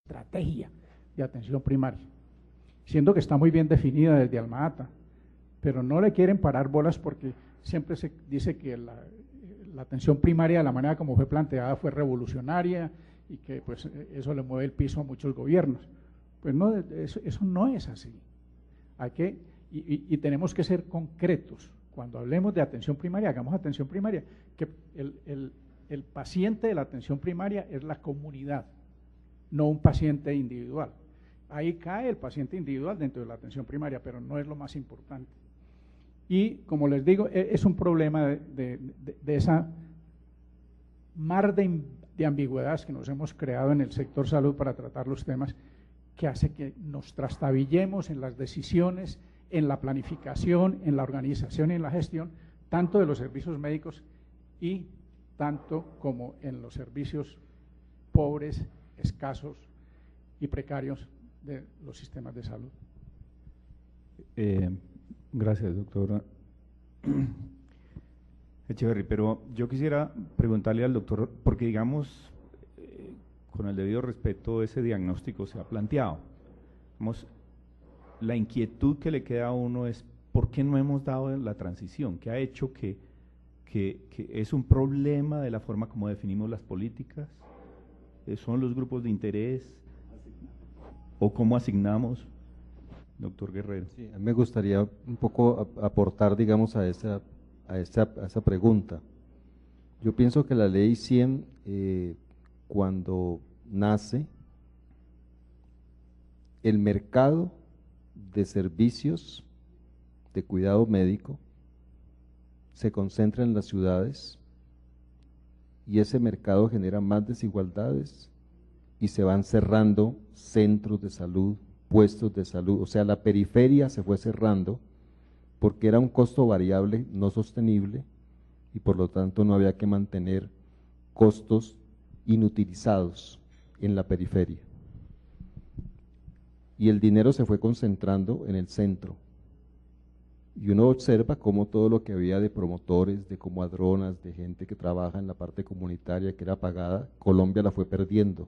estrategia de atención primaria, siendo que está muy bien definida desde Alma Ata, pero no le quieren parar bolas porque siempre se dice que la atención primaria, de la manera como fue planteada, fue revolucionaria y que pues eso le mueve el piso a muchos gobiernos. Pues no, eso no es así. Hay que, y tenemos que ser concretos. Cuando hablemos de atención primaria, hagamos atención primaria, que el paciente de la atención primaria es la comunidad, no un paciente individual. Ahí cae el paciente individual dentro de la atención primaria, pero no es lo más importante. Y como les digo, es un problema de esa mar de ambigüedades que nos hemos creado en el sector salud para tratar los temas, que hace que nos trastabillemos en las decisiones, en la planificación, en la organización y en la gestión, tanto de los servicios médicos y tanto como en los servicios pobres, escasos y precarios de los sistemas de salud. Gracias, doctor Echeverry, pero yo quisiera preguntarle al doctor, porque digamos, con el debido respeto, ese diagnóstico se ha planteado. Digamos, la inquietud que le queda a uno es, ¿por qué no hemos dado la transición? ¿Qué ha hecho que es un problema de la forma como definimos las políticas? ¿Son los grupos de interés? ¿O cómo asignamos? Doctor Guerrero. Sí, a mí me gustaría un poco aportar, digamos, a esa pregunta. Yo pienso que la ley 100, cuando nace, el mercado de servicios de cuidado médico se concentra en las ciudades y ese mercado genera más desigualdades y se van cerrando centros de salud, puestos de salud, o sea, la periferia se fue cerrando porque era un costo variable no sostenible y por lo tanto no había que mantener costos inutilizados en la periferia. Y el dinero se fue concentrando en el centro. Y uno observa cómo todo lo que había de promotores, de comadronas, de gente que trabaja en la parte comunitaria que era pagada, Colombia la fue perdiendo.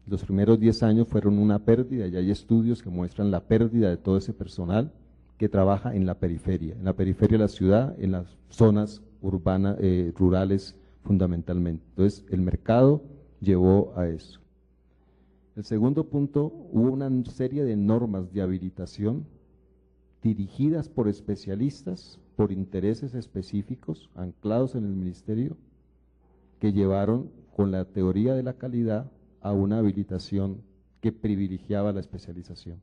Los primeros 10 años fueron una pérdida y hay estudios que muestran la pérdida de todo ese personal que trabaja en la periferia de la ciudad, en las zonas urbanas, rurales fundamentalmente. Entonces el mercado llevó a eso. El segundo punto, hubo una serie de normas de habilitación dirigidas por especialistas, por intereses específicos, anclados en el ministerio, que llevaron con la teoría de la calidad a una habilitación que privilegiaba la especialización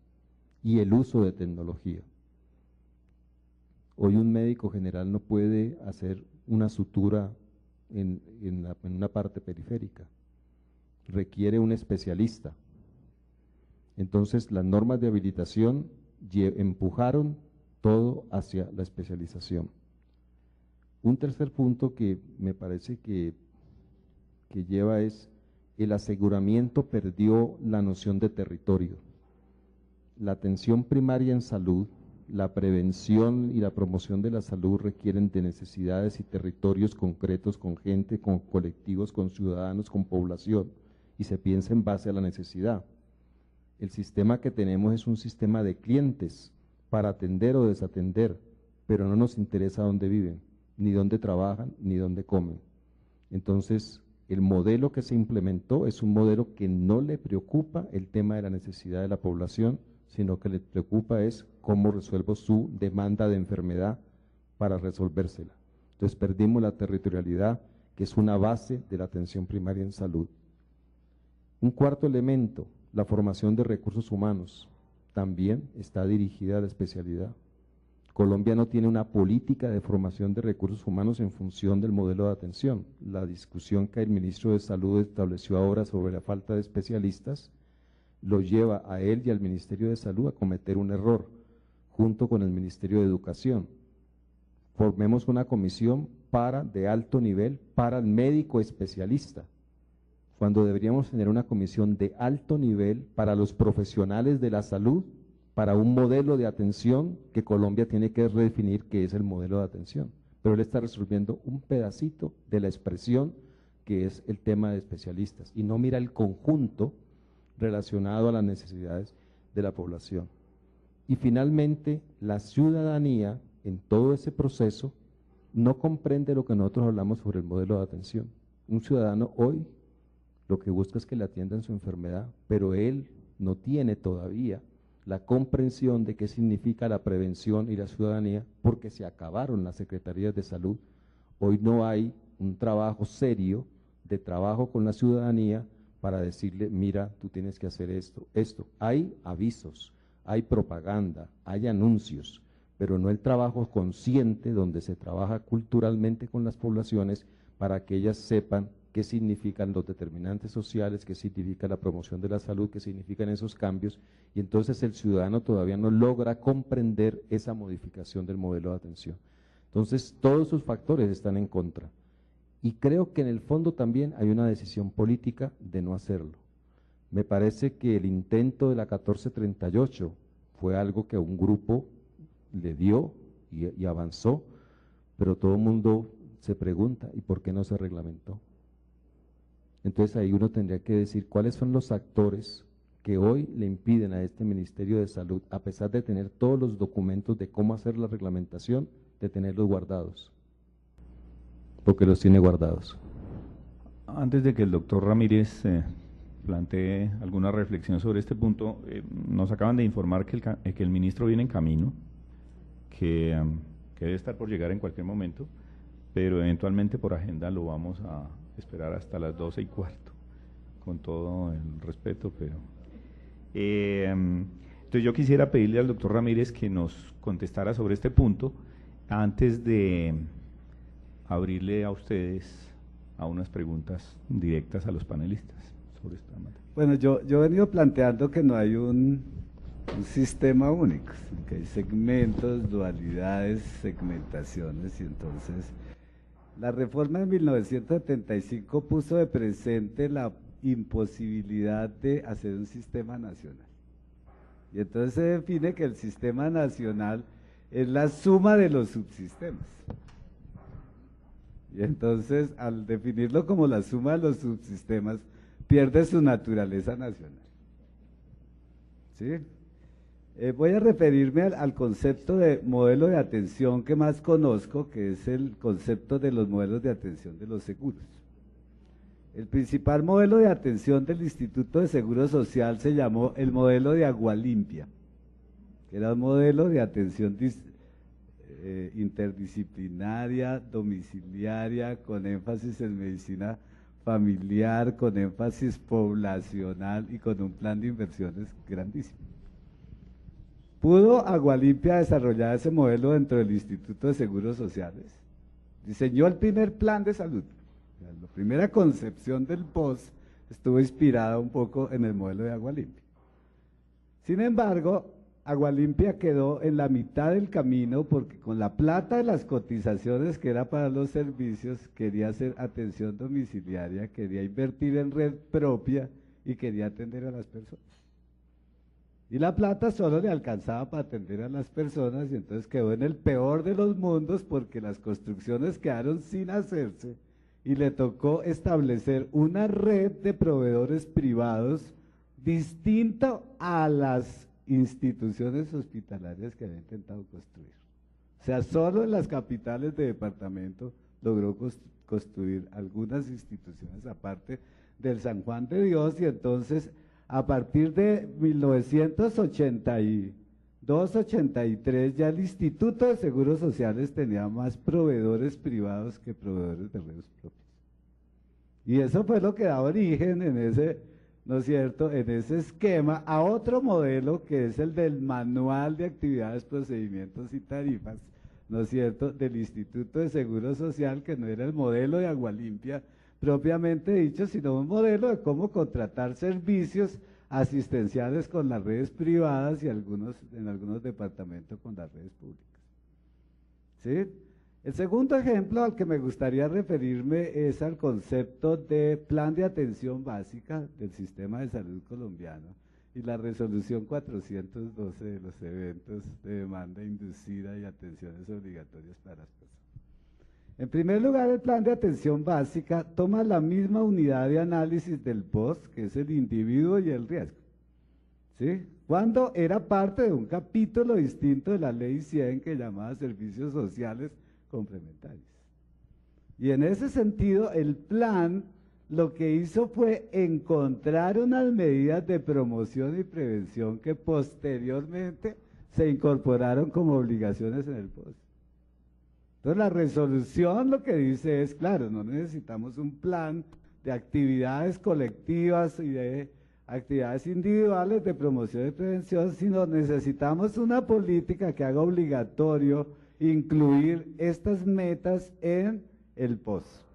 y el uso de tecnología. Hoy un médico general no puede hacer una sutura en una parte periférica, requiere un especialista. Entonces las normas de habilitación empujaron todo hacia la especialización. Un tercer punto que me parece que lleva es el aseguramiento perdió la noción de territorio. La atención primaria en salud, la prevención y la promoción de la salud requieren de necesidades y territorios concretos con gente, con colectivos, con ciudadanos, con población, y se piensa en base a la necesidad. El sistema que tenemos es un sistema de clientes para atender o desatender, pero no nos interesa dónde viven, ni dónde trabajan, ni dónde comen. Entonces, el modelo que se implementó es un modelo que no le preocupa el tema de la necesidad de la población, sino que le preocupa es cómo resuelvo su demanda de enfermedad para resolvérsela. Entonces perdimos la territorialidad, que es una base de la atención primaria en salud. Un cuarto elemento, la formación de recursos humanos, también está dirigida a la especialidad. Colombia no tiene una política de formación de recursos humanos en función del modelo de atención. La discusión que el ministro de Salud estableció ahora sobre la falta de especialistas lo lleva a él y al Ministerio de Salud a cometer un error, junto con el Ministerio de Educación. Formemos una comisión de alto nivel para el médico especialista, cuando deberíamos tener una comisión de alto nivel para los profesionales de la salud, para un modelo de atención que Colombia tiene que redefinir qué es el modelo de atención. Pero él está resolviendo un pedacito de la expresión que es el tema de especialistas y no mira el conjunto relacionado a las necesidades de la población. Y finalmente, la ciudadanía en todo ese proceso no comprende lo que nosotros hablamos sobre el modelo de atención. Un ciudadano hoy lo que busca es que le atiendan su enfermedad, pero él no tiene todavía la comprensión de qué significa la prevención y la ciudadanía, porque se acabaron las secretarías de salud. Hoy no hay un trabajo serio de trabajo con la ciudadanía para decirle, mira, tú tienes que hacer esto. Hay avisos, hay propaganda, hay anuncios, pero no el trabajo consciente donde se trabaja culturalmente con las poblaciones para que ellas sepan qué significan los determinantes sociales, qué significa la promoción de la salud, qué significan esos cambios, y entonces el ciudadano todavía no logra comprender esa modificación del modelo de atención. Entonces, todos esos factores están en contra. Y creo que en el fondo también hay una decisión política de no hacerlo. Me parece que el intento de la 1438 fue algo que un grupo le dio y avanzó, pero todo el mundo se pregunta, ¿y por qué no se reglamentó? Entonces ahí uno tendría que decir cuáles son los actores que hoy le impiden a este Ministerio de Salud, a pesar de tener todos los documentos de cómo hacer la reglamentación, de tenerlos guardados, porque los tiene guardados. Antes de que el doctor Ramírez plantee alguna reflexión sobre este punto, nos acaban de informar que el ministro viene en camino, que debe estar por llegar en cualquier momento, pero eventualmente por agenda lo vamos a esperar hasta las 12:15, con todo el respeto, pero… entonces yo quisiera pedirle al doctor Ramírez que nos contestara sobre este punto, antes de abrirle a ustedes a unas preguntas directas a los panelistas sobre esta materia. Bueno, yo he venido planteando que no hay un sistema único, que hay segmentos, dualidades, segmentaciones, y entonces la reforma de 1975 puso de presente la imposibilidad de hacer un sistema nacional. Y entonces se define que el sistema nacional es la suma de los subsistemas. Y entonces, al definirlo como la suma de los subsistemas, pierde su naturaleza nacional. ¿Sí? Voy a referirme al concepto de modelo de atención que más conozco, que es el concepto de los modelos de atención de los seguros. El principal modelo de atención del Instituto de Seguro Social se llamó el modelo de Agua Limpia, que era un modelo de atención interdisciplinaria, domiciliaria, con énfasis en medicina familiar, con énfasis poblacional y con un plan de inversiones grandísimo. ¿Pudo Agua Limpia desarrollar ese modelo dentro del Instituto de Seguros Sociales? Diseñó el primer plan de salud. La primera concepción del POS estuvo inspirada un poco en el modelo de Agua Limpia. Sin embargo, Agua Limpia quedó en la mitad del camino porque con la plata de las cotizaciones que era para los servicios, quería hacer atención domiciliaria, quería invertir en red propia y quería atender a las personas. Y la plata solo le alcanzaba para atender a las personas y entonces quedó en el peor de los mundos porque las construcciones quedaron sin hacerse y le tocó establecer una red de proveedores privados distinta a las instituciones hospitalarias que había intentado construir. O sea, solo en las capitales de departamento logró construir algunas instituciones aparte del San Juan de Dios, y entonces a partir de 1982-83 ya el Instituto de Seguros Sociales tenía más proveedores privados que proveedores de redes propios. Y eso fue lo que da origen en ese, ¿no es cierto?, en ese esquema a otro modelo que es el del Manual de Actividades, Procedimientos y Tarifas, ¿no es cierto?, del Instituto de Seguro Social, que no era el modelo de Agua Limpia propiamente dicho, sino un modelo de cómo contratar servicios asistenciales con las redes privadas y en algunos departamentos con las redes públicas. ¿Sí? El segundo ejemplo al que me gustaría referirme es al concepto de plan de atención básica del sistema de salud colombiano y la resolución 412 de los eventos de demanda inducida y atenciones obligatorias para las personas. En primer lugar, el plan de atención básica toma la misma unidad de análisis del POS, que es el individuo y el riesgo, ¿sí? Cuando era parte de un capítulo distinto de la Ley 100 que llamaba Servicios Sociales Complementarios. Y en ese sentido, el plan lo que hizo fue encontrar unas medidas de promoción y prevención que posteriormente se incorporaron como obligaciones en el POS. Entonces la resolución lo que dice es, claro, no necesitamos un plan de actividades colectivas y de actividades individuales de promoción y prevención, sino necesitamos una política que haga obligatorio incluir estas metas en el POS.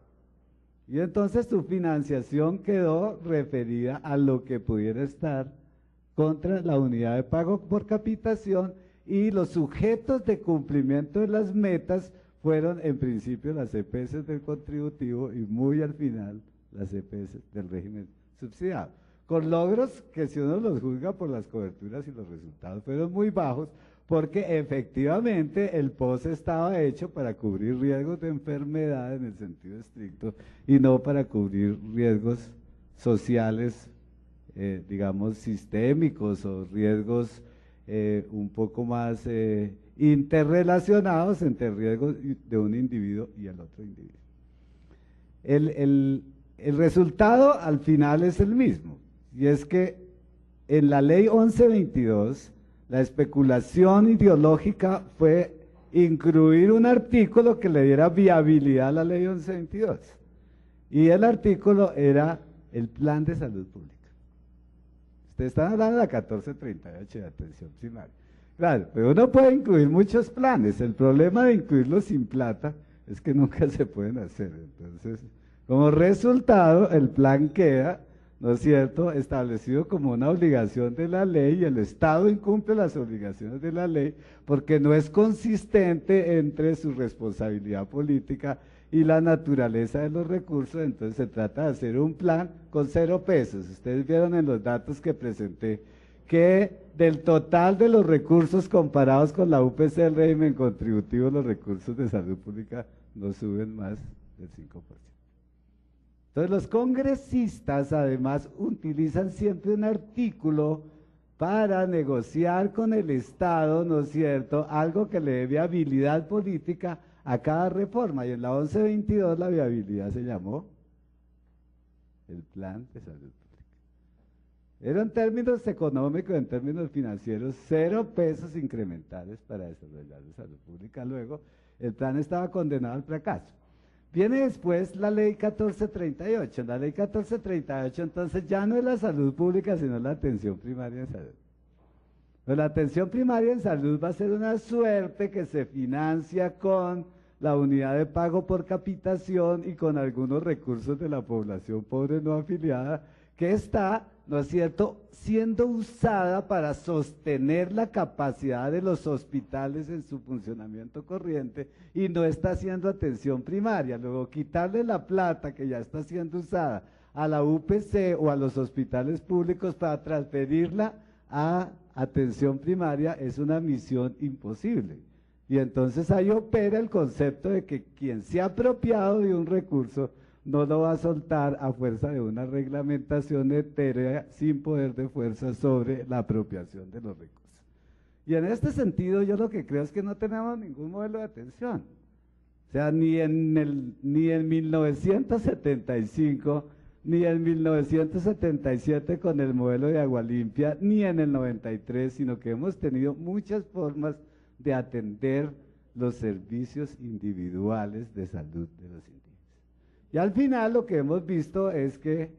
Y entonces su financiación quedó referida a lo que pudiera estar contra la unidad de pago por capitación, y los sujetos de cumplimiento de las metas fueron en principio las EPS del contributivo y muy al final las EPS del régimen subsidiado, con logros que si uno los juzga por las coberturas y los resultados fueron muy bajos, porque efectivamente el POS estaba hecho para cubrir riesgos de enfermedad en el sentido estricto y no para cubrir riesgos sociales, digamos, sistémicos o riesgos un poco más interrelacionados entre riesgos de un individuo y el otro individuo. El resultado al final es el mismo, y es que en la ley 1122 la especulación ideológica fue incluir un artículo que le diera viabilidad a la ley 1122, y el artículo era el plan de salud pública. Ustedes están hablando de la 1438 de atención primaria. Claro, pero uno puede incluir muchos planes. El problema de incluirlos sin plata es que nunca se pueden hacer. Entonces, como resultado, el plan queda, ¿no es cierto?, establecido como una obligación de la ley, y el Estado incumple las obligaciones de la ley porque no es consistente entre su responsabilidad política y la naturaleza de los recursos. Entonces se trata de hacer un plan con 0 pesos. Ustedes vieron en los datos que presenté que del total de los recursos comparados con la UPC del régimen contributivo, los recursos de salud pública no suben más del 5%. Entonces los congresistas además utilizan siempre un artículo para negociar con el Estado, ¿no es cierto?, algo que le dé viabilidad política a cada reforma, y en la 1122 la viabilidad se llamó el plan de salud pública. Era en términos económicos, en términos financieros, 0 pesos incrementales para desarrollar la salud pública. Luego, el plan estaba condenado al fracaso. Viene después la ley 1438. La ley 1438 entonces ya no es la salud pública, sino la atención primaria en salud. Pero la atención primaria en salud va a ser una suerte que se financia con la unidad de pago por capitación y con algunos recursos de la población pobre no afiliada, que está, ¿no es cierto?, siendo usada para sostener la capacidad de los hospitales en su funcionamiento corriente, y no está haciendo atención primaria. Luego, quitarle la plata que ya está siendo usada a la UPC o a los hospitales públicos para transferirla a atención primaria es una misión imposible. Y entonces ahí opera el concepto de que quien se ha apropiado de un recurso no lo va a soltar a fuerza de una reglamentación etérea sin poder de fuerza sobre la apropiación de los recursos. Y en este sentido yo lo que creo es que no tenemos ningún modelo de atención. O sea, ni en 1975, ni en 1977 con el modelo de Agua Limpia, ni en el 93, sino que hemos tenido muchas formas de atender los servicios individuales de salud de los indígenas. Y al final lo que hemos visto es que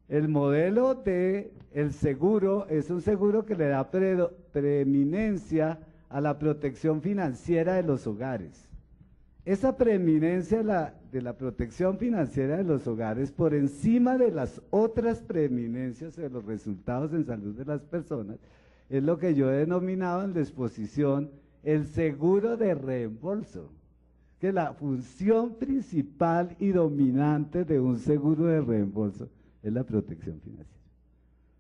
el modelo del seguro es un seguro que le da preeminencia a la protección financiera de los hogares. Esa preeminencia de la protección financiera de los hogares por encima de las otras preeminencias de los resultados en salud de las personas es lo que yo he denominado en la exposición el seguro de reembolso, que la función principal y dominante de un seguro de reembolso es la protección financiera.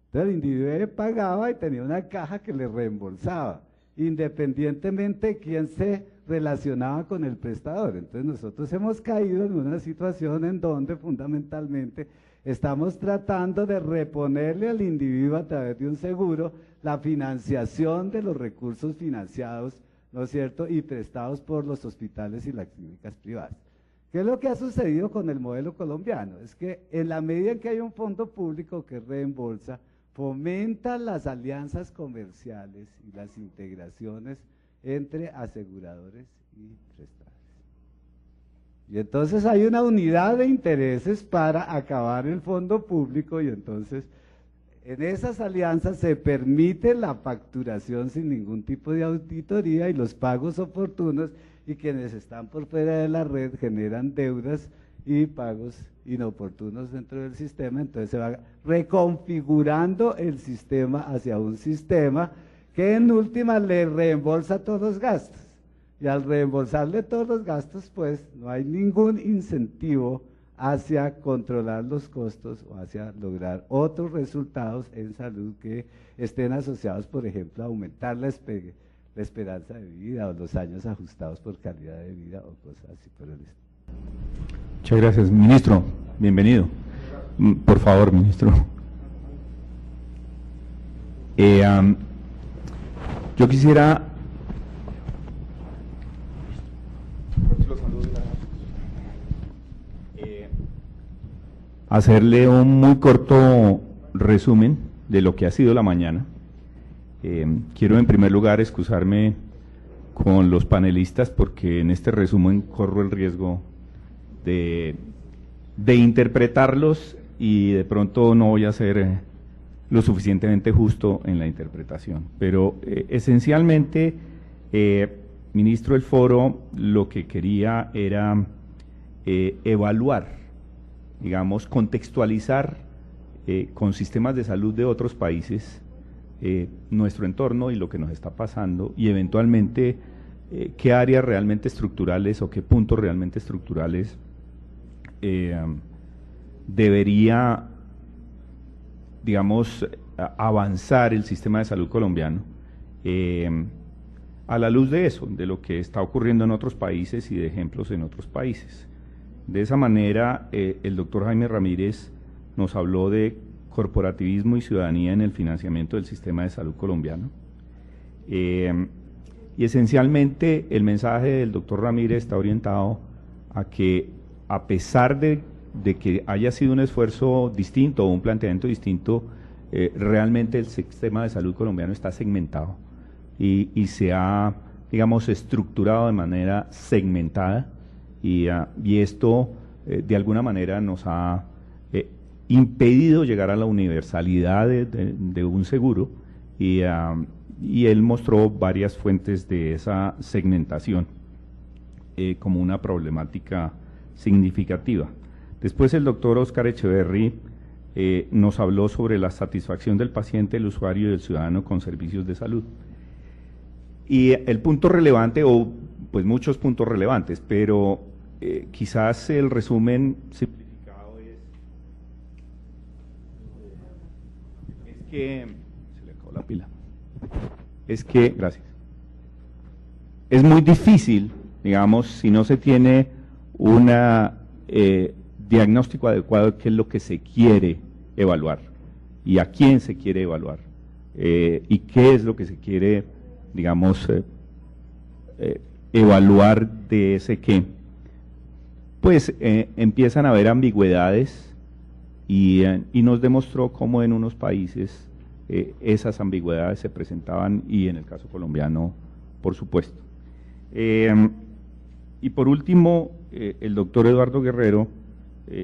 Entonces el individuo pagaba y tenía una caja que le reembolsaba, independientemente de quién se relacionaba con el prestador. Entonces nosotros hemos caído en una situación en donde fundamentalmente estamos tratando de reponerle al individuo a través de un seguro la financiación de los recursos financiados, ¿no es cierto?, y prestados por los hospitales y las clínicas privadas. ¿Qué es lo que ha sucedido con el modelo colombiano? Es que en la medida en que hay un fondo público que reembolsa, fomenta las alianzas comerciales y las integraciones entre aseguradores y prestadores. Y entonces hay una unidad de intereses para acabar el fondo público y entonces en esas alianzas se permite la facturación sin ningún tipo de auditoría y los pagos oportunos, y quienes están por fuera de la red generan deudas y pagos inoportunos dentro del sistema. Entonces se va reconfigurando el sistema hacia un sistema que en última le reembolsa todos los gastos. Y al reembolsarle todos los gastos, pues no hay ningún incentivo hacia controlar los costos o hacia lograr otros resultados en salud que estén asociados, por ejemplo, a aumentar la esperanza de vida o los años ajustados por calidad de vida o cosas así por el estilo. Muchas gracias. Ministro, bienvenido. Por favor, ministro. Yo quisiera hacerle un muy corto resumen de lo que ha sido la mañana. Quiero en primer lugar excusarme con los panelistas porque en este resumen corro el riesgo de interpretarlos y de pronto no voy a ser lo suficientemente justo en la interpretación. Pero esencialmente, ministro del Foro, lo que quería era evaluar, digamos, contextualizar con sistemas de salud de otros países nuestro entorno y lo que nos está pasando, y eventualmente qué áreas realmente estructurales o qué puntos realmente estructurales debería, digamos, avanzar el sistema de salud colombiano a la luz de eso, de lo que está ocurriendo en otros países y de ejemplos en otros países. De esa manera, el doctor Jaime Ramírez nos habló de corporativismo y ciudadanía en el financiamiento del sistema de salud colombiano. Y esencialmente el mensaje del doctor Ramírez está orientado a que, a pesar de que haya sido un esfuerzo distinto o un planteamiento distinto, realmente el sistema de salud colombiano está segmentado y se ha, digamos, estructurado de manera segmentada, y esto de alguna manera nos ha impedido llegar a la universalidad de un seguro, y él mostró varias fuentes de esa segmentación como una problemática significativa. Después el doctor Oscar Echeverry nos habló sobre la satisfacción del paciente, el usuario y del ciudadano con servicios de salud. Y el punto relevante, o pues muchos puntos relevantes, pero quizás el resumen simplificado es que se le acabó la pila. Gracias. Es muy difícil, digamos, si no se tiene un diagnóstico adecuado de qué es lo que se quiere evaluar y a quién se quiere evaluar y qué es lo que se quiere, digamos, evaluar de ese qué. Pues empiezan a haber ambigüedades y nos demostró cómo en unos países esas ambigüedades se presentaban, y en el caso colombiano, por supuesto. Y por último, el doctor Eduardo Guerrero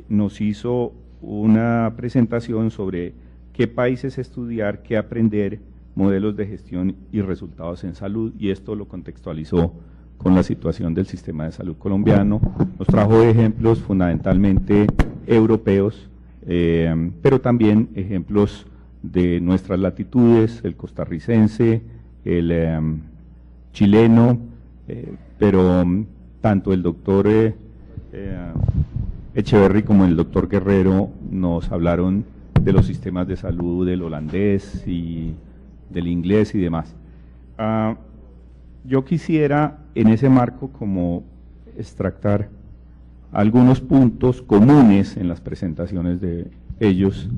nos hizo una presentación sobre qué países estudiar, qué aprender, modelos de gestión y resultados en salud, y esto lo contextualizó con la situación del sistema de salud colombiano. Nos trajo ejemplos fundamentalmente europeos, pero también ejemplos de nuestras latitudes, el costarricense, el chileno, pero tanto el doctor Echeverry como el doctor Guerrero nos hablaron de los sistemas de salud del holandés y del inglés y demás. yo quisiera en ese marco como extractar algunos puntos comunes en las presentaciones de ellos,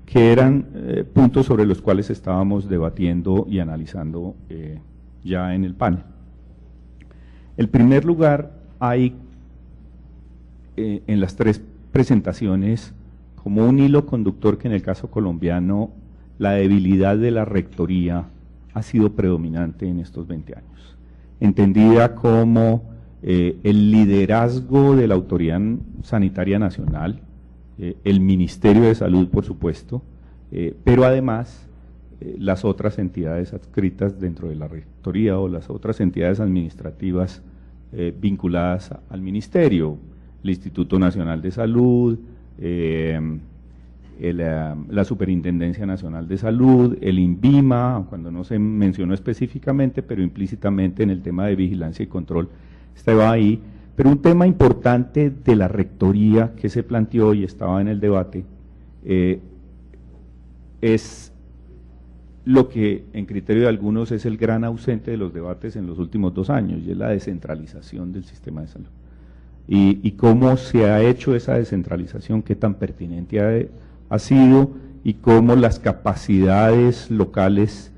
que eran puntos sobre los cuales estábamos debatiendo y analizando ya en el panel. En primer lugar, hay en las tres presentaciones como un hilo conductor que en el caso colombiano la debilidad de la rectoría ha sido predominante en estos 20 años, entendida como el liderazgo de la Autoridad Sanitaria Nacional, el Ministerio de Salud, por supuesto, pero además las otras entidades adscritas dentro de la rectoría o las otras entidades administrativas vinculadas al Ministerio, el Instituto Nacional de Salud, la Superintendencia Nacional de Salud, el INVIMA, cuando no se mencionó específicamente, pero implícitamente en el tema de vigilancia y control estaba ahí. Pero un tema importante de la rectoría que se planteó y estaba en el debate es lo que en criterio de algunos es el gran ausente de los debates en los últimos 2 años, y es la descentralización del sistema de salud. Y cómo se ha hecho esa descentralización, qué tan pertinente ha sido, y cómo las capacidades locales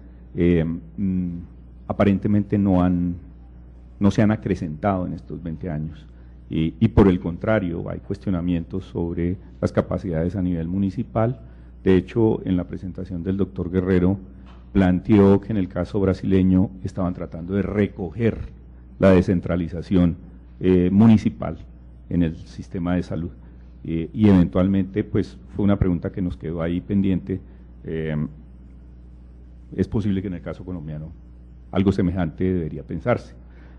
aparentemente no se han acrecentado en estos 20 años. Y por el contrario, hay cuestionamientos sobre las capacidades a nivel municipal. De hecho, en la presentación del doctor Guerrero, planteó que en el caso brasileño estaban tratando de recoger la descentralización municipal en el sistema de salud. Y eventualmente, pues, fue una pregunta que nos quedó ahí pendiente. Es posible que en el caso colombiano algo semejante debería pensarse.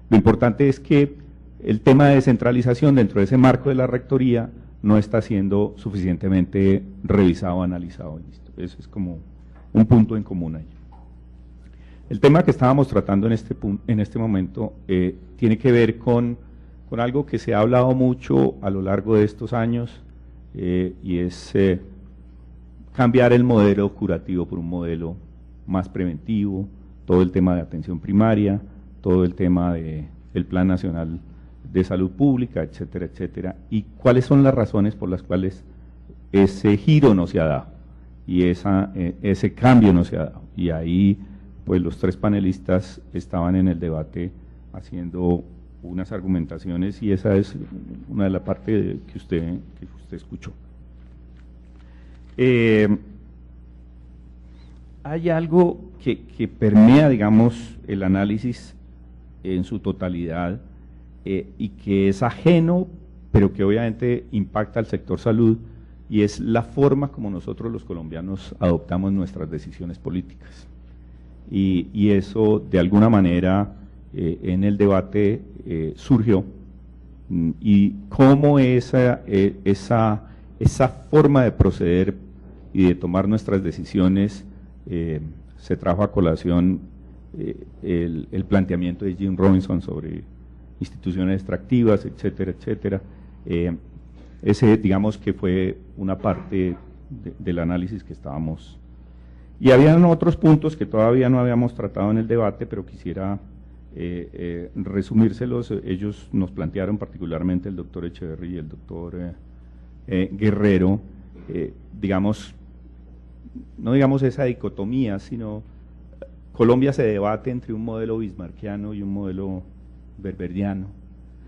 Lo importante es que el tema de descentralización dentro de ese marco de la rectoría no está siendo suficientemente revisado, analizado. Eso es como un punto en común ahí. El tema que estábamos tratando en este momento tiene que ver con algo que se ha hablado mucho a lo largo de estos años, y es cambiar el modelo curativo por un modelo más preventivo, todo el tema de atención primaria, todo el tema del Plan Nacional de Salud Pública, etcétera, etcétera, y cuáles son las razones por las cuales ese giro no se ha dado y ese cambio no se ha dado. Y ahí, pues, los tres panelistas estaban en el debate haciendo unas argumentaciones, y esa es una de las partes que usted escuchó. Hay algo que permea, digamos, el análisis en su totalidad, y que es ajeno, pero que obviamente impacta al sector salud, y es la forma como nosotros los colombianos adoptamos nuestras decisiones políticas. Y eso, de alguna manera, en el debate surgió, y cómo esa forma de proceder y de tomar nuestras decisiones se trajo a colación el planteamiento de Jim Robinson sobre instituciones extractivas, etcétera, etcétera. Ese, digamos, que fue una parte del análisis que estábamos. Y habían otros puntos que todavía no habíamos tratado en el debate, pero quisiera resumírselos. Ellos nos plantearon, particularmente el doctor Echeverry y el doctor Guerrero, digamos, no digamos esa dicotomía, sino Colombia se debate entre un modelo bismarckiano y un modelo berberiano.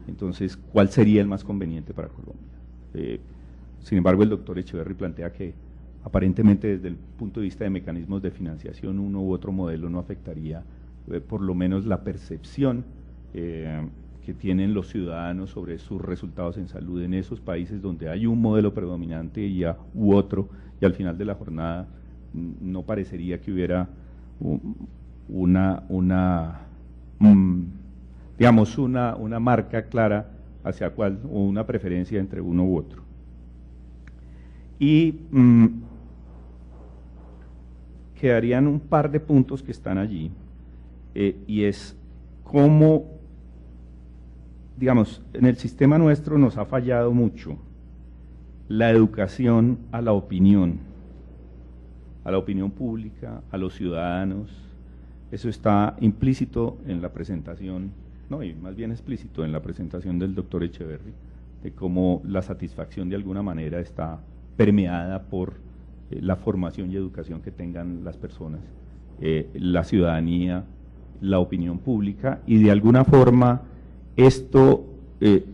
Entonces, ¿cuál sería el más conveniente para Colombia? Sin embargo, el doctor Echeverry plantea que aparentemente desde el punto de vista de mecanismos de financiación, uno u otro modelo no afectaría por lo menos la percepción que tienen los ciudadanos sobre sus resultados en salud en esos países donde hay un modelo predominante u otro, y al final de la jornada no parecería que hubiera digamos, una marca clara hacia cuál, o una preferencia entre uno u otro. Y quedarían un par de puntos que están allí, y es cómo, digamos, en el sistema nuestro nos ha fallado mucho la educación a la opinión pública, a los ciudadanos, Eso está implícito en la presentación, no, y más bien explícito en la presentación del doctor Echeverry, de cómo la satisfacción de alguna manera está permeada por la formación y educación que tengan las personas, la ciudadanía, la opinión pública, y de alguna forma esto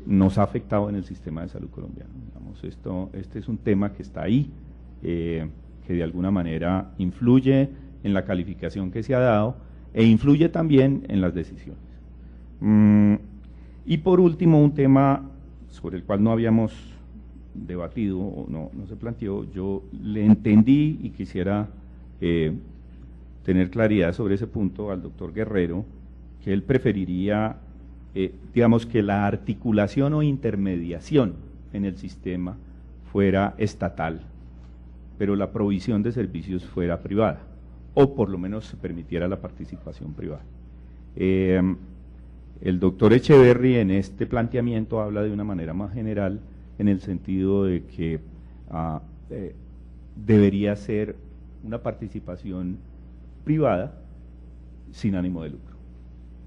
nos ha afectado en el sistema de salud colombiano. Digamos, este es un tema que está ahí, que de alguna manera influye en la calificación que se ha dado e influye también en las decisiones. Y por último, un tema sobre el cual no habíamos debatido o no se planteó, yo le entendí y quisiera tener claridad sobre ese punto al doctor Guerrero, que él preferiría, digamos, que la articulación o intermediación en el sistema fuera estatal, pero la provisión de servicios fuera privada, o por lo menos se permitiera la participación privada. El doctor Echeverry en este planteamiento habla de una manera más general, en el sentido de que debería ser una participación privada sin ánimo de lucro,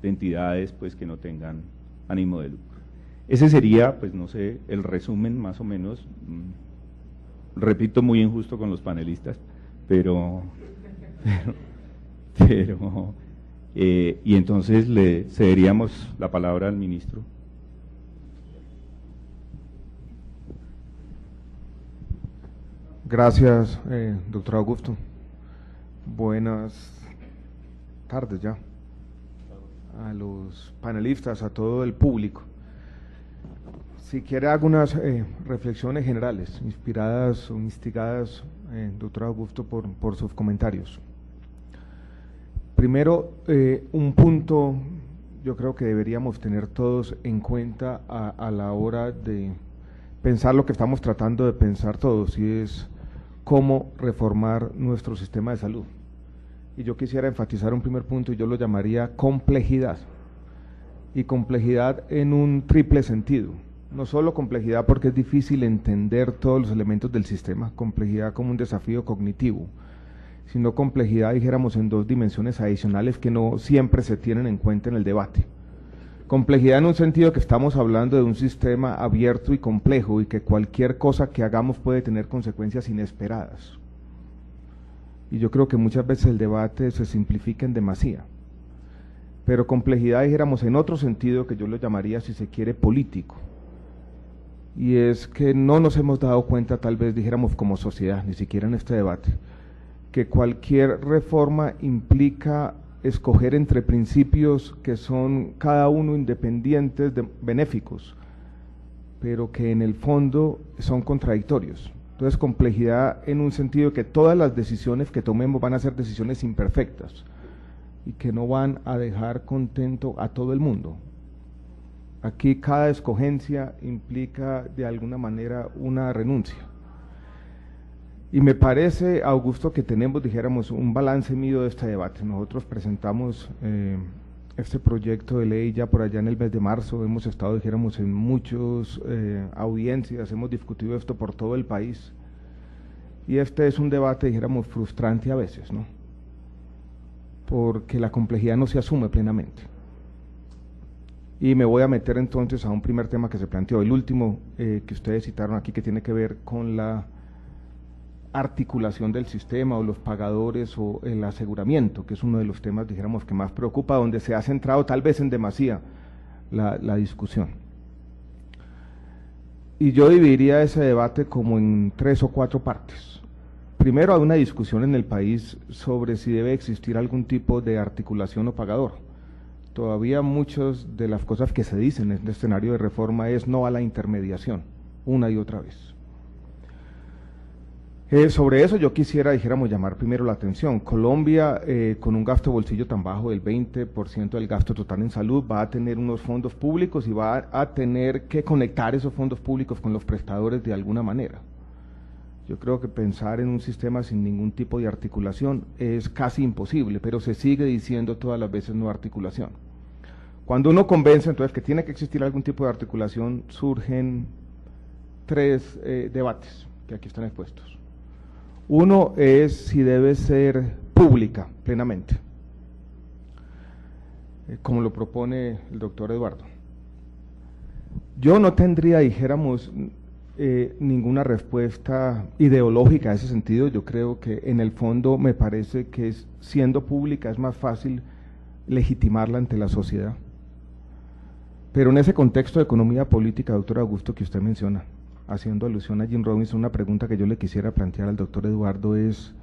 de entidades pues que no tengan ánimo de lucro. Ese sería, pues no sé, el resumen más o menos, repito, muy injusto con los panelistas, pero y entonces le cederíamos la palabra al ministro. Gracias, doctor Augusto. Buenas tardes ya a los panelistas, a todo el público. Si quiere hago unas reflexiones generales, inspiradas o instigadas, doctor Augusto, por sus comentarios. Primero, un punto yo creo que deberíamos tener todos en cuenta a la hora de pensar lo que estamos tratando de pensar todos, y es cómo reformar nuestro sistema de salud. Y yo quisiera enfatizar un primer punto, y yo lo llamaría complejidad. Y complejidad en un triple sentido. No solo complejidad porque es difícil entender todos los elementos del sistema, complejidad como un desafío cognitivo, sino complejidad, dijéramos, en dos dimensiones adicionales que no siempre se tienen en cuenta en el debate. Complejidad en un sentido que estamos hablando de un sistema abierto y complejo, y que cualquier cosa que hagamos puede tener consecuencias inesperadas. Y yo creo que muchas veces el debate se simplifica en demasía. Pero complejidad, dijéramos, en otro sentido que yo lo llamaría, si se quiere, político. Y es que no nos hemos dado cuenta, tal vez dijéramos como sociedad, ni siquiera en este debate, que cualquier reforma implica escoger entre principios que son cada uno independientes, benéficos, pero que en el fondo son contradictorios. Entonces, complejidad en un sentido que todas las decisiones que tomemos van a ser decisiones imperfectas y que no van a dejar contento a todo el mundo. Aquí cada escogencia implica de alguna manera una renuncia. Y me parece, Augusto, que tenemos, dijéramos, un balance mío de este debate. Nosotros presentamos este proyecto de ley ya por allá en el mes de marzo, hemos estado, dijéramos, en muchas audiencias, hemos discutido esto por todo el país, y este es un debate, dijéramos, frustrante a veces, ¿no? Porque la complejidad no se asume plenamente. Y me voy a meter entonces a un primer tema que se planteó, el último que ustedes citaron aquí, que tiene que ver con la articulación del sistema o los pagadores o el aseguramiento, que es uno de los temas, dijéramos, que más preocupa, donde se ha centrado tal vez en demasía la discusión. Y yo dividiría ese debate como en 3 o 4 partes. Primero, hay una discusión en el país sobre si debe existir algún tipo de articulación o pagador. Todavía muchas de las cosas que se dicen en este escenario de reforma es no a la intermediación, una y otra vez. Sobre eso yo quisiera, dijéramos, llamar primero la atención. Colombia, con un gasto de bolsillo tan bajo del 20% del gasto total en salud, va a tener unos fondos públicos y va a tener que conectar esos fondos públicos con los prestadores de alguna manera. Yo creo que pensar en un sistema sin ningún tipo de articulación es casi imposible, pero se sigue diciendo todas las veces no articulación. Cuando uno convence entonces que tiene que existir algún tipo de articulación, surgen 3 debates que aquí están expuestos. Uno es si debe ser pública plenamente, como lo propone el doctor Eduardo. Yo no tendría, dijéramos, ninguna respuesta ideológica en ese sentido. Yo creo que en el fondo me parece que siendo pública es más fácil legitimarla ante la sociedad. Pero en ese contexto de economía política, doctor Augusto, que usted menciona, haciendo alusión a Jim Robinson, una pregunta que yo le quisiera plantear al doctor Eduardo es: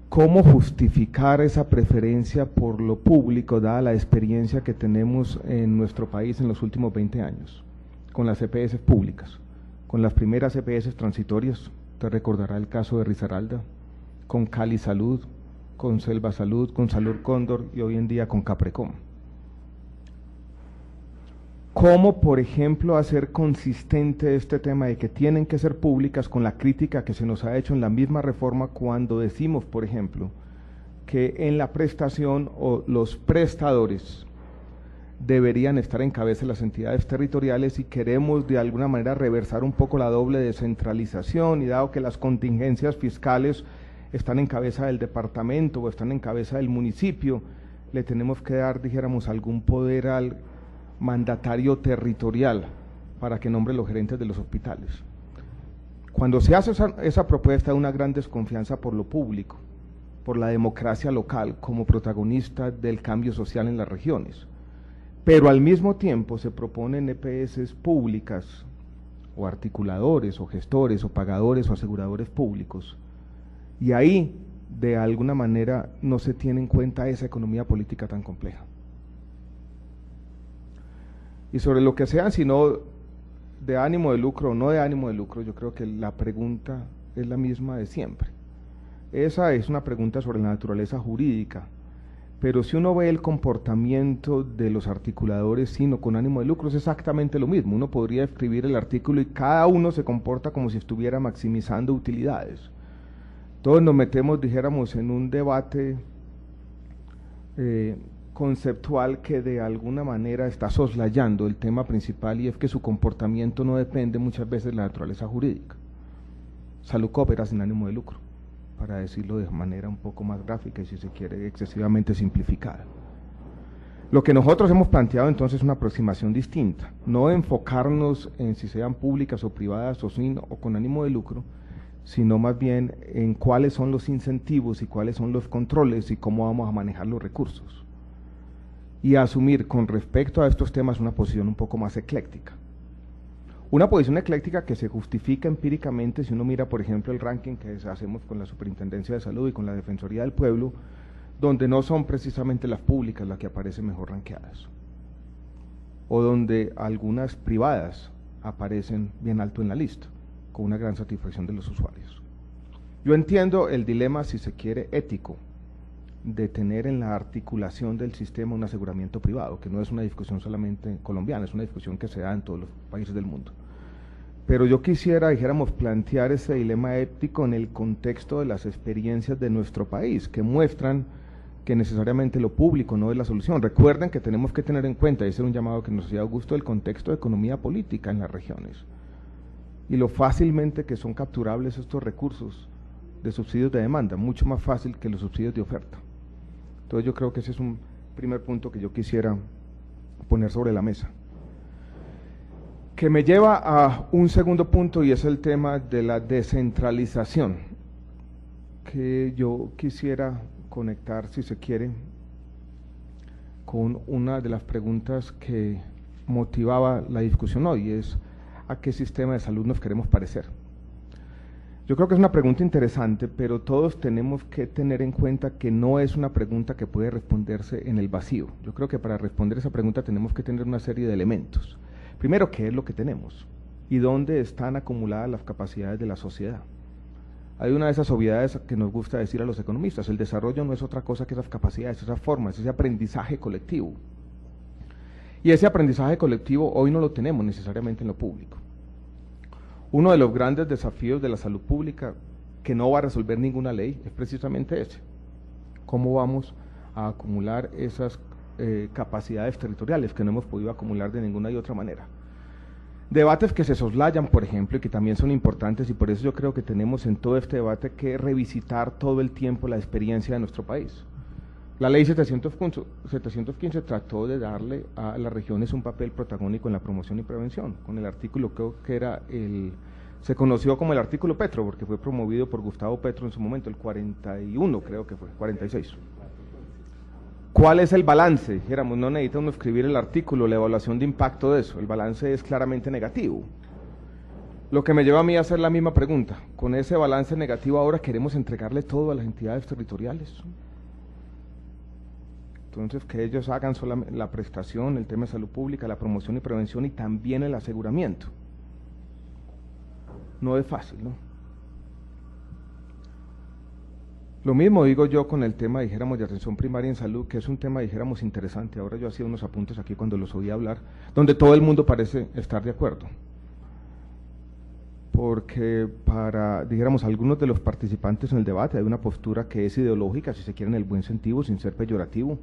¿cómo justificar esa preferencia por lo público, dada la experiencia que tenemos en nuestro país en los últimos 20 años, con las EPS públicas, con las primeras EPS transitorias? Usted recordará el caso de Risaralda, con Cali Salud, con Selva Salud, con Salud Cóndor y hoy en día con Caprecom. ¿Cómo, por ejemplo, hacer consistente este tema de que tienen que ser públicas con la crítica que se nos ha hecho en la misma reforma cuando decimos, por ejemplo, que en la prestación o los prestadores deberían estar en cabeza de las entidades territoriales y queremos de alguna manera reversar un poco la doble descentralización, y dado que las contingencias fiscales están en cabeza del departamento o están en cabeza del municipio, le tenemos que dar, dijéramos, algún poder al mandatario territorial para que nombre los gerentes de los hospitales. Cuando se hace esa propuesta, hay una gran desconfianza por lo público, por la democracia local como protagonista del cambio social en las regiones, pero al mismo tiempo se proponen EPS públicas o articuladores o gestores o pagadores o aseguradores públicos, y ahí de alguna manera no se tiene en cuenta esa economía política tan compleja. Y sobre lo que sean, si no de ánimo de lucro o no de ánimo de lucro, yo creo que la pregunta es la misma de siempre. Esa es una pregunta sobre la naturaleza jurídica, pero si uno ve el comportamiento de los articuladores sino con ánimo de lucro, es exactamente lo mismo. Uno podría escribir el artículo y cada uno se comporta como si estuviera maximizando utilidades. Todos nos metemos, dijéramos, en un debate conceptual que de alguna manera está soslayando el tema principal, y es que su comportamiento no depende muchas veces de la naturaleza jurídica. Saludcop era sin ánimo de lucro, para decirlo de manera un poco más gráfica y, si se quiere, excesivamente simplificada. Lo que nosotros hemos planteado entonces es una aproximación distinta, no enfocarnos en si sean públicas o privadas o sin o con ánimo de lucro, sino más bien en cuáles son los incentivos y cuáles son los controles y cómo vamos a manejar los recursos. Y asumir con respecto a estos temas una posición un poco más ecléctica. Una posición ecléctica que se justifica empíricamente si uno mira, por ejemplo, el ranking que hacemos con la Superintendencia de Salud y con la Defensoría del Pueblo, donde no son precisamente las públicas las que aparecen mejor rankeadas, o donde algunas privadas aparecen bien alto en la lista, con una gran satisfacción de los usuarios. Yo entiendo el dilema, si se quiere, ético, de tener en la articulación del sistema un aseguramiento privado, que no es una discusión solamente colombiana, es una discusión que se da en todos los países del mundo. Pero yo quisiera, dijéramos, plantear ese dilema ético en el contexto de las experiencias de nuestro país, que muestran que necesariamente lo público no es la solución. Recuerden que tenemos que tener en cuenta, y ese es un llamado que nos hacía Augusto, el contexto de economía política en las regiones, y lo fácilmente que son capturables estos recursos de subsidios de demanda, mucho más fácil que los subsidios de oferta. Entonces yo creo que ese es un primer punto que yo quisiera poner sobre la mesa, que me lleva a un segundo punto, y es el tema de la descentralización, que yo quisiera conectar, si se quiere, con una de las preguntas que motivaba la discusión hoy, es ¿a qué sistema de salud nos queremos parecer? Yo creo que es una pregunta interesante, pero todos tenemos que tener en cuenta que no es una pregunta que puede responderse en el vacío. Yo creo que para responder esa pregunta tenemos que tener una serie de elementos. Primero, ¿qué es lo que tenemos? ¿Y dónde están acumuladas las capacidades de la sociedad? Hay una de esas obviedades que nos gusta decir a los economistas: el desarrollo no es otra cosa que esas capacidades, esas formas, ese aprendizaje colectivo. Y ese aprendizaje colectivo hoy no lo tenemos necesariamente en lo público. Uno de los grandes desafíos de la salud pública, que no va a resolver ninguna ley, es precisamente ese: cómo vamos a acumular esas capacidades territoriales que no hemos podido acumular de ninguna y otra manera. Debates que se soslayan, por ejemplo, y que también son importantes, y por eso yo creo que tenemos en todo este debate que revisitar todo el tiempo la experiencia de nuestro país. La ley 715 trató de darle a las regiones un papel protagónico en la promoción y prevención, con el artículo, creo que era se conoció como el artículo Petro, porque fue promovido por Gustavo Petro en su momento, el 41 creo que fue, 46. ¿Cuál es el balance? Dijéramos, no necesita uno escribir el artículo, la evaluación de impacto de eso, el balance es claramente negativo. Lo que me lleva a mí a hacer la misma pregunta, con ese balance negativo ahora queremos entregarle todo a las entidades territoriales. Entonces, que ellos hagan solamente la prestación, el tema de salud pública, la promoción y prevención y también el aseguramiento. No es fácil, ¿no? Lo mismo digo yo con el tema, dijéramos, de atención primaria en salud, que es un tema, dijéramos, interesante. Ahora yo hacía unos apuntes aquí cuando los oí hablar, donde todo el mundo parece estar de acuerdo. Porque para, dijéramos, algunos de los participantes en el debate hay una postura que es ideológica, si se quiere en el buen sentido, sin ser peyorativo.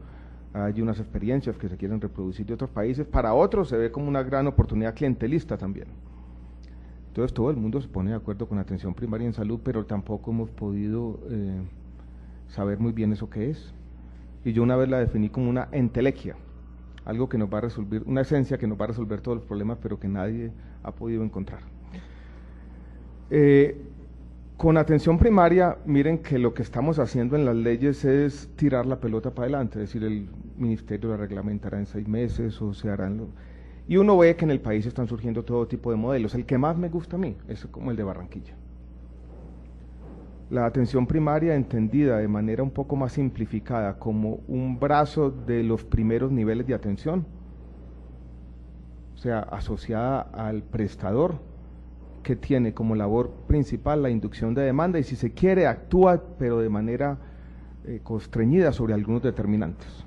Hay unas experiencias que se quieren reproducir de otros países, para otros se ve como una gran oportunidad clientelista también. Entonces todo el mundo se pone de acuerdo con atención primaria en salud, pero tampoco hemos podido saber muy bien eso qué es. Y yo una vez la definí como una entelequia, algo que nos va a resolver, una esencia que nos va a resolver todos los problemas, pero que nadie ha podido encontrar. Con atención primaria, miren que lo que estamos haciendo en las leyes es tirar la pelota para adelante, es decir, el ministerio la reglamentará en 6 meses o se harán... Y uno ve que en el país están surgiendo todo tipo de modelos. El que más me gusta a mí es como el de Barranquilla. La atención primaria entendida de manera un poco más simplificada como un brazo de los primeros niveles de atención, o sea, asociada al prestador, que tiene como labor principal la inducción de demanda y si se quiere actúa pero de manera constreñida sobre algunos determinantes.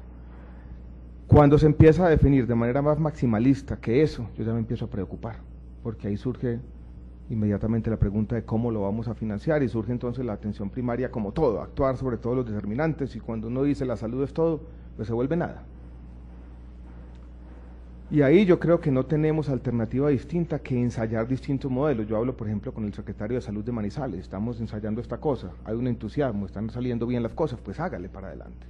Cuando se empieza a definir de manera más maximalista que eso, yo ya me empiezo a preocupar, porque ahí surge inmediatamente la pregunta de cómo lo vamos a financiar y surge entonces la atención primaria como todo, actuar sobre todos los determinantes y cuando uno dice la salud es todo, pues se vuelve nada. Y ahí yo creo que no tenemos alternativa distinta que ensayar distintos modelos. Yo hablo, por ejemplo, con el secretario de Salud de Manizales, estamos ensayando esta cosa, hay un entusiasmo, están saliendo bien las cosas, pues hágale para adelante.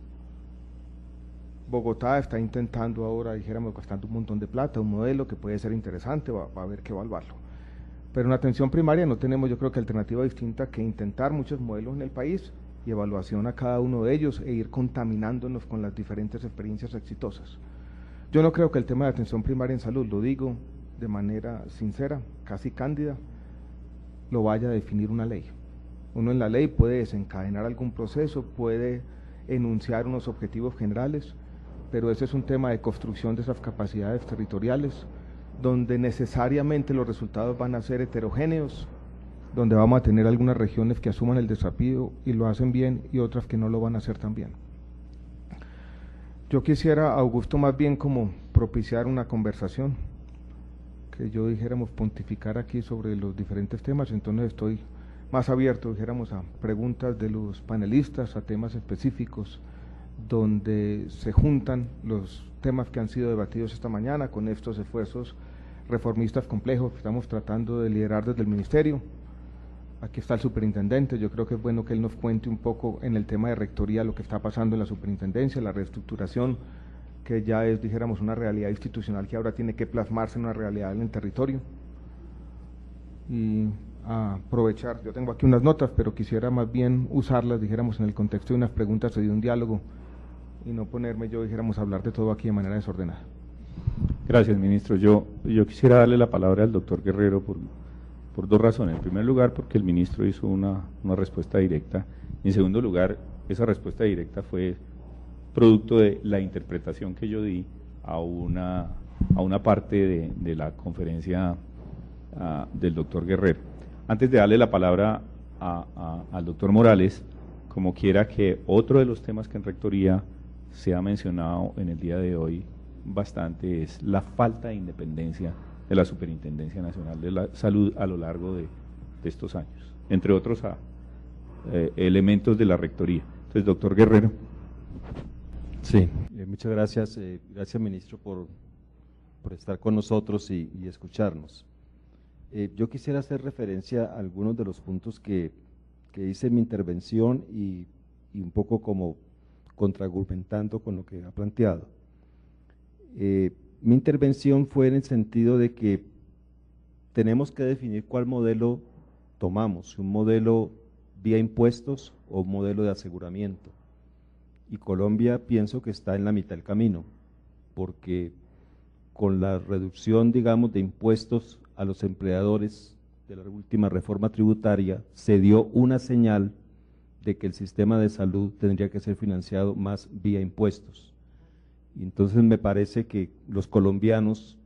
Bogotá está intentando ahora, dijéramos, gastando un montón de plata, un modelo que puede ser interesante, va a haber que evaluarlo. Pero en atención primaria no tenemos, yo creo que alternativa distinta que intentar muchos modelos en el país y evaluación a cada uno de ellos e ir contaminándonos con las diferentes experiencias exitosas. Yo no creo que el tema de atención primaria en salud, lo digo de manera sincera, casi cándida, lo vaya a definir una ley. Uno en la ley puede desencadenar algún proceso, puede enunciar unos objetivos generales, pero ese es un tema de construcción de esas capacidades territoriales, donde necesariamente los resultados van a ser heterogéneos, donde vamos a tener algunas regiones que asuman el desafío y lo hacen bien y otras que no lo van a hacer tan bien. Yo quisiera, Augusto, más bien como propiciar una conversación, que yo dijéramos pontificar aquí sobre los diferentes temas, entonces estoy más abierto, dijéramos, a preguntas de los panelistas, a temas específicos, donde se juntan los temas que han sido debatidos esta mañana con estos esfuerzos reformistas complejos que estamos tratando de liderar desde el Ministerio. Aquí está el superintendente, yo creo que es bueno que él nos cuente un poco en el tema de rectoría lo que está pasando en la superintendencia, la reestructuración, que ya es, dijéramos, una realidad institucional que ahora tiene que plasmarse en una realidad en el territorio. Y a aprovechar, yo tengo aquí unas notas, pero quisiera más bien usarlas, dijéramos, en el contexto de unas preguntas y de un diálogo, y no ponerme yo, dijéramos, a hablar de todo aquí de manera desordenada. Gracias, ministro. Yo quisiera darle la palabra al doctor Guerrero por 2 razones. En primer lugar, porque el ministro hizo una respuesta directa. Y en segundo lugar, esa respuesta directa fue producto de la interpretación que yo di a una parte de la conferencia del doctor Guerrero. Antes de darle la palabra al doctor Morales, como quiera que otro de los temas que en rectoría se ha mencionado en el día de hoy bastante es la falta de independencia de la Superintendencia Nacional de la Salud a lo largo de estos años, entre otros elementos de la rectoría. Entonces, doctor Guerrero. Sí, muchas gracias. Gracias, ministro, por estar con nosotros y escucharnos. Yo quisiera hacer referencia a algunos de los puntos que hice en mi intervención y un poco como contraargumentando con lo que ha planteado. Mi intervención fue en el sentido de que tenemos que definir cuál modelo tomamos, un modelo vía impuestos o un modelo de aseguramiento. Y Colombia pienso que está en la mitad del camino, porque con la reducción, digamos, de impuestos a los empleadores de la última reforma tributaria, se dio una señal de que el sistema de salud tendría que ser financiado más vía impuestos. Y entonces me parece que los colombianos,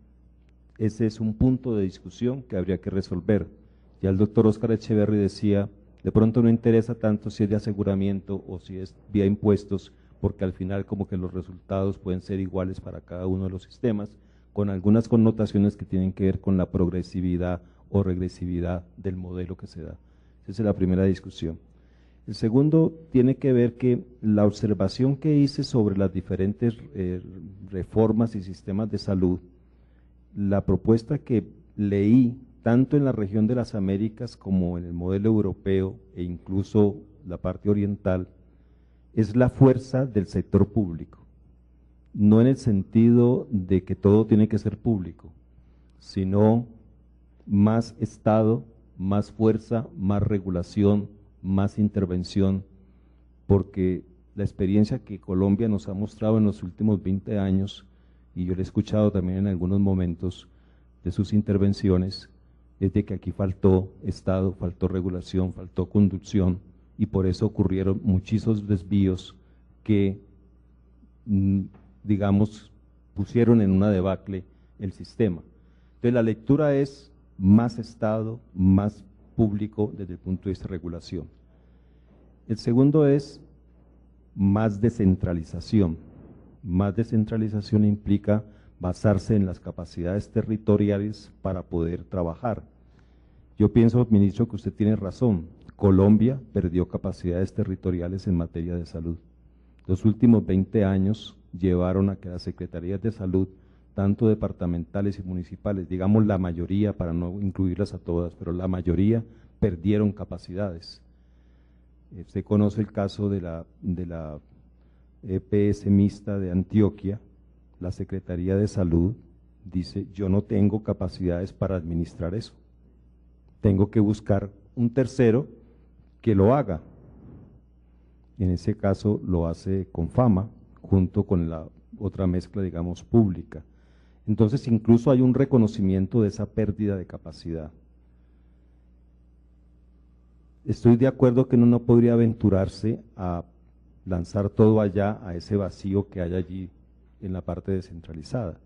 ese es un punto de discusión que habría que resolver. Ya el doctor Óscar Echeverry decía, de pronto no interesa tanto si es de aseguramiento o si es vía impuestos, porque al final como que los resultados pueden ser iguales para cada uno de los sistemas, con algunas connotaciones que tienen que ver con la progresividad o regresividad del modelo que se da. Esa es la primera discusión. El segundo tiene que ver que la observación que hice sobre las diferentes reformas y sistemas de salud, la propuesta que leí tanto en la región de las Américas como en el modelo europeo e incluso la parte oriental, es la fuerza del sector público. No en el sentido de que todo tiene que ser público, sino más Estado, más fuerza, más regulación, más intervención, porque la experiencia que Colombia nos ha mostrado en los últimos 20 años, y yo lo he escuchado también en algunos momentos de sus intervenciones, es de que aquí faltó Estado, faltó regulación, faltó conducción, y por eso ocurrieron muchísimos desvíos que, digamos, pusieron en una debacle el sistema. Entonces la lectura es más Estado, más público desde el punto de vista de regulación. El segundo es más descentralización. Más descentralización implica basarse en las capacidades territoriales para poder trabajar. Yo pienso, ministro, que usted tiene razón. Colombia perdió capacidades territoriales en materia de salud. Los últimos 20 años llevaron a que las secretarías de salud, tanto departamentales y municipales, digamos la mayoría, para no incluirlas a todas, pero la mayoría perdieron capacidades. Usted conoce el caso de la EPS mixta de Antioquia. La Secretaría de Salud dice, yo no tengo capacidades para administrar eso. Tengo que buscar un tercero que lo haga. En ese caso lo hace Confama, junto con la otra mezcla, digamos, pública. Entonces incluso hay un reconocimiento de esa pérdida de capacidad. Estoy de acuerdo que uno no podría aventurarse a lanzar todo allá, a ese vacío que hay allí en la parte descentralizada,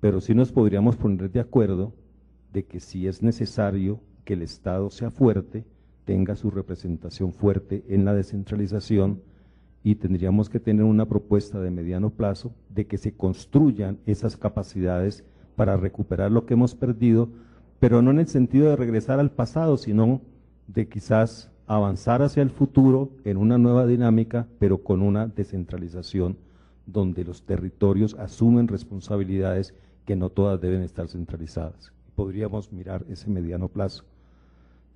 pero sí nos podríamos poner de acuerdo de que si es necesario que el Estado sea fuerte, tenga su representación fuerte en la descentralización, y tendríamos que tener una propuesta de mediano plazo de que se construyan esas capacidades para recuperar lo que hemos perdido, pero no en el sentido de regresar al pasado, sino de quizás avanzar hacia el futuro en una nueva dinámica, pero con una descentralización donde los territorios asumen responsabilidades que no todas deben estar centralizadas. Podríamos mirar ese mediano plazo.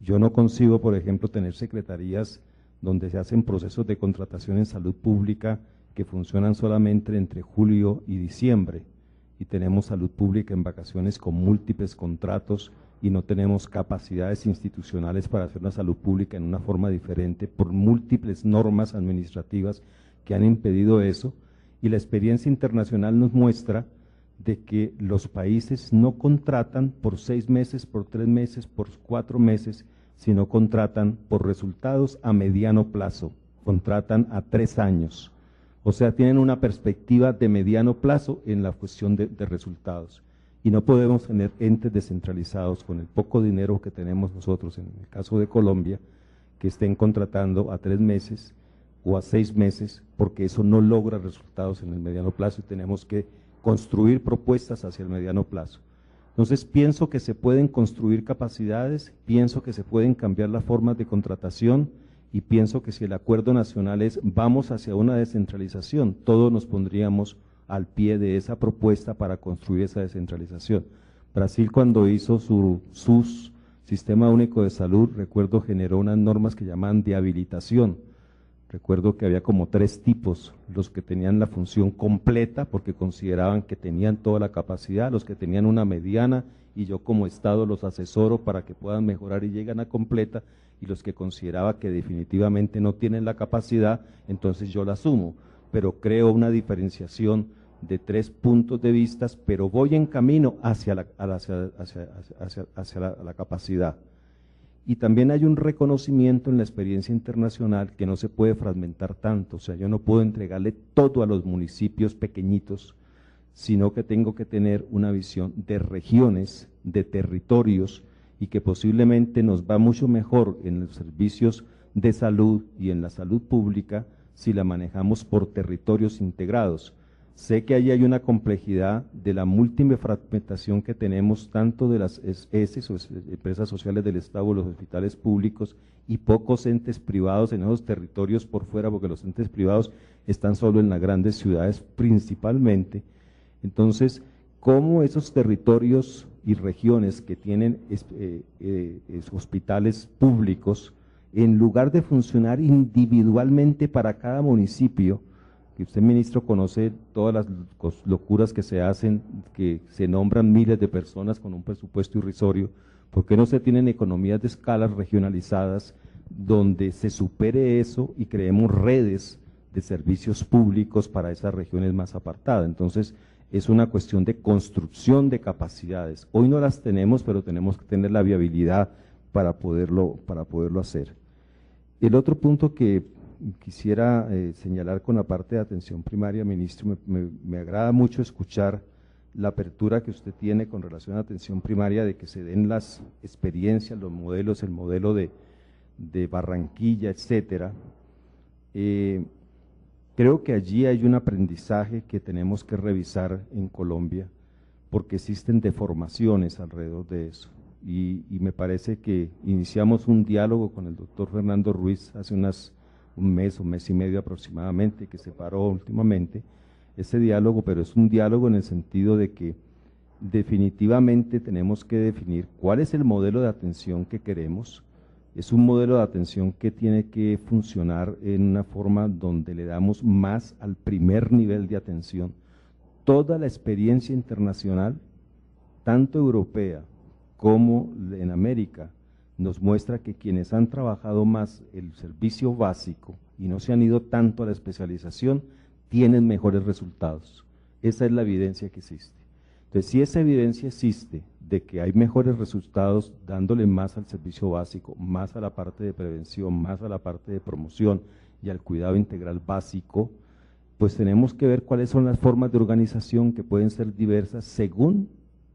Yo no concibo, por ejemplo, tener secretarías donde se hacen procesos de contratación en salud pública que funcionan solamente entre julio y diciembre, y tenemos salud pública en vacaciones con múltiples contratos y no tenemos capacidades institucionales para hacer una salud pública en una forma diferente por múltiples normas administrativas que han impedido eso, y la experiencia internacional nos muestra de que los países no contratan por 6 meses, por 3 meses, por 4 meses, sino contratan por resultados a mediano plazo, contratan a 3 años. O sea, tienen una perspectiva de mediano plazo en la cuestión de resultados. Y no podemos tener entes descentralizados con el poco dinero que tenemos nosotros, en el caso de Colombia, que estén contratando a 3 meses o a 6 meses, porque eso no logra resultados en el mediano plazo y tenemos que construir propuestas hacia el mediano plazo. Entonces pienso que se pueden construir capacidades, pienso que se pueden cambiar las formas de contratación, y pienso que si el acuerdo nacional es vamos hacia una descentralización, todos nos pondríamos al pie de esa propuesta para construir esa descentralización. Brasil, cuando hizo su Sistema Único de Salud, recuerdo, generó unas normas que llaman de habilitación. Recuerdo que había como 3 tipos: los que tenían la función completa porque consideraban que tenían toda la capacidad, los que tenían una mediana y yo como Estado los asesoro para que puedan mejorar y lleguen a completa, y los que consideraba que definitivamente no tienen la capacidad, entonces yo la asumo, pero creo una diferenciación de 3 puntos de vista, pero voy en camino hacia la capacidad. Y también hay un reconocimiento en la experiencia internacional que no se puede fragmentar tanto, o sea, yo no puedo entregarle todo a los municipios pequeñitos, sino que tengo que tener una visión de regiones, de territorios, y que posiblemente nos va mucho mejor en los servicios de salud y en la salud pública si la manejamos por territorios integrados. Sé que ahí hay una complejidad de la múltiple fragmentación que tenemos tanto de las ESES o empresas sociales del Estado, los hospitales públicos, y pocos entes privados en esos territorios por fuera, porque los entes privados están solo en las grandes ciudades principalmente. Entonces, ¿cómo esos territorios y regiones que tienen hospitales públicos, en lugar de funcionar individualmente para cada municipio, que usted, ministro, conoce todas las locuras que se hacen, que se nombran miles de personas con un presupuesto irrisorio, ¿por qué no se tienen economías de escala regionalizadas donde se supere eso y creemos redes de servicios públicos para esas regiones más apartadas? Entonces, es una cuestión de construcción de capacidades. Hoy no las tenemos, pero tenemos que tener la viabilidad para poderlo hacer. El otro punto que quisiera señalar con la parte de atención primaria, ministro, me agrada mucho escuchar la apertura que usted tiene con relación a atención primaria, de que se den las experiencias, los modelos, el modelo de Barranquilla, etcétera. Creo que allí hay un aprendizaje que tenemos que revisar en Colombia, porque existen deformaciones alrededor de eso. Y me parece que iniciamos un diálogo con el doctor Fernando Ruiz hace un mes y medio aproximadamente, que se paró últimamente ese diálogo, pero es un diálogo en el sentido de que definitivamente tenemos que definir cuál es el modelo de atención que queremos. Es un modelo de atención que tiene que funcionar en una forma donde le damos más al primer nivel de atención. Toda la experiencia internacional, tanto europea como en América, nos muestra que quienes han trabajado más el servicio básico y no se han ido tanto a la especialización, tienen mejores resultados. Esa es la evidencia que existe. Entonces, si esa evidencia existe de que hay mejores resultados dándole más al servicio básico, más a la parte de prevención, más a la parte de promoción y al cuidado integral básico, pues tenemos que ver cuáles son las formas de organización que pueden ser diversas según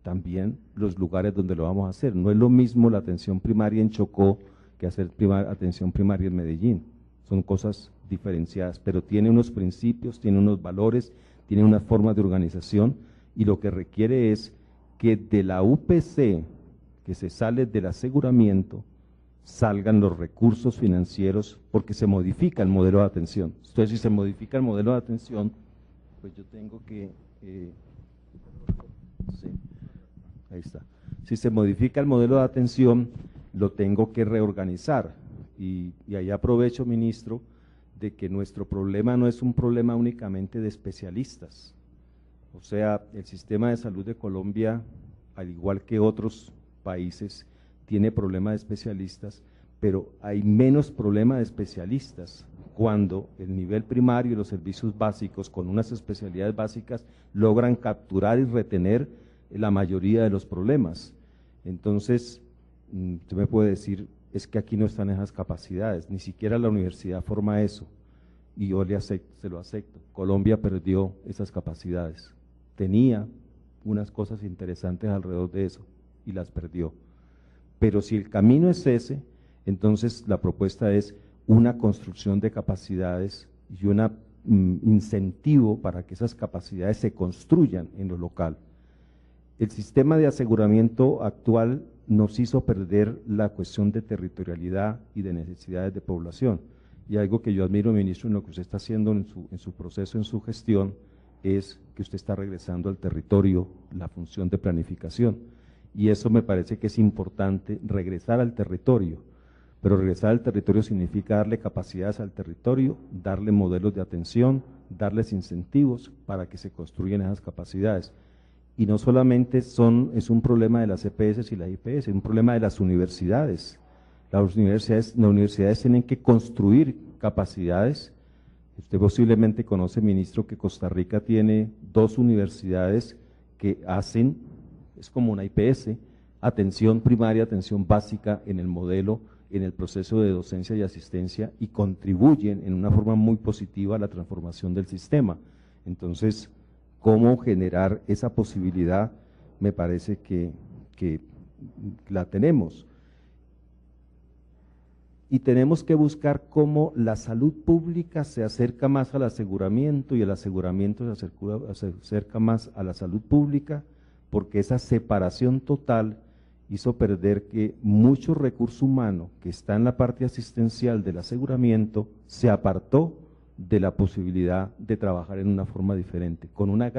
también los lugares donde lo vamos a hacer. No es lo mismo la atención primaria en Chocó que hacer atención primaria en Medellín. Son cosas diferenciadas, pero tiene unos principios, tiene unos valores, tiene unas formas de organización, y lo que requiere es que de la UPC, que se sale del aseguramiento, salgan los recursos financieros, porque se modifica el modelo de atención. Entonces, si se modifica el modelo de atención, pues yo tengo que… sí, ahí está. Si se modifica el modelo de atención, lo tengo que reorganizar. Y ahí aprovecho, ministro, de que nuestro problema no es un problema únicamente de especialistas. O sea, el sistema de salud de Colombia, al igual que otros países, tiene problema de especialistas, pero hay menos problema de especialistas cuando el nivel primario y los servicios básicos con unas especialidades básicas logran capturar y retener la mayoría de los problemas. Entonces, usted me puede decir, es que aquí no están esas capacidades, ni siquiera la universidad forma eso, y yo se lo acepto. Colombia perdió esas capacidades, tenía unas cosas interesantes alrededor de eso y las perdió. Pero si el camino es ese, entonces la propuesta es una construcción de capacidades y un incentivo para que esas capacidades se construyan en lo local. El sistema de aseguramiento actual nos hizo perder la cuestión de territorialidad y de necesidades de población. Y algo que yo admiro, ministro, en lo que usted está haciendo en su proceso, en su gestión, es que usted está regresando al territorio la función de planificación. Y eso me parece que es importante, regresar al territorio, pero regresar al territorio significa darle capacidades al territorio, darle modelos de atención, darles incentivos para que se construyan esas capacidades. Y no solamente es un problema de las EPS y las IPS, es un problema de las universidades. Las universidades tienen que construir capacidades. Usted posiblemente conoce, ministro, que Costa Rica tiene 2 universidades que hacen, es como una IPS, atención primaria, atención básica en el modelo, en el proceso de docencia y asistencia, y contribuyen en una forma muy positiva a la transformación del sistema. Entonces, ¿cómo generar esa posibilidad? Me parece que la tenemos. Y tenemos que buscar cómo la salud pública se acerca más al aseguramiento y el aseguramiento se acerca más a la salud pública, porque esa separación total hizo perder que mucho recurso humano que está en la parte asistencial del aseguramiento se apartó de la posibilidad de trabajar en una forma diferente, con una gran